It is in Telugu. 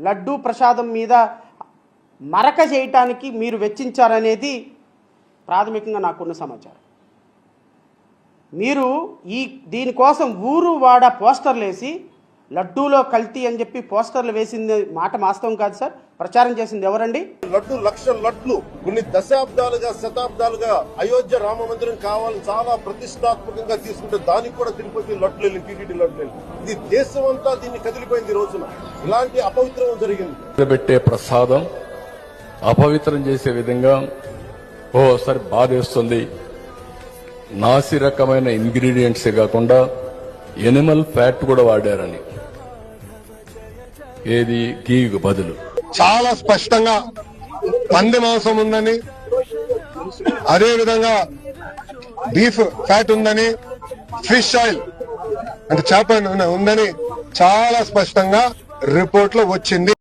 లడ్డూ ప్రసాదం మీద మరక చేయటానికి మీరు వెచ్చించారనేది ప్రాథమికంగా నాకున్న సమాచారం. మీరు దీనికోసం ఊరు వాడ పోస్టర్లు వేసి లడ్డూలో కల్తీ అని చెప్పి పోస్టర్లు వేసింది మాట వాస్తవం కాదు సార్. ప్రచారం చేసింది ఎవరండి? లడ్డు లక్షల లడ్లు కొన్ని దశాబ్దాలుగా శతాబ్దాలుగా అయోధ్య రామ మందిరం కావాలని చాలా ప్రతిష్టాత్మకంగా తీసుకుంటే దానికి కూడా తిరుపతి లడ్లు టీటీడీ లడ్లు. ఇది దేశం అంతా దీన్ని కదిలిపోయింది. ఈ రోజున ఇలాంటి అపవిత్రం జరిగింది. పెట్టే ప్రసాదం అపవిత్రం చేసే విధంగా ఓసారి బాధేస్తుంది. నాసి రకమైన ఇంగ్రీడియంట్సే కాకుండా ఎనిమల్ ఫ్యాట్ కూడా వాడారని, ఏది గీకు బదులు. చాలా స్పష్టంగా పంది మాంసం ఉందని, అదే విధంగా బీఫ్ ఫ్యాట్ ఉందని, ఫిష్ ఆయిల్ అంటే చేప ఉందని చాలా స్పష్టంగా రిపోర్ట్ లో వచ్చింది.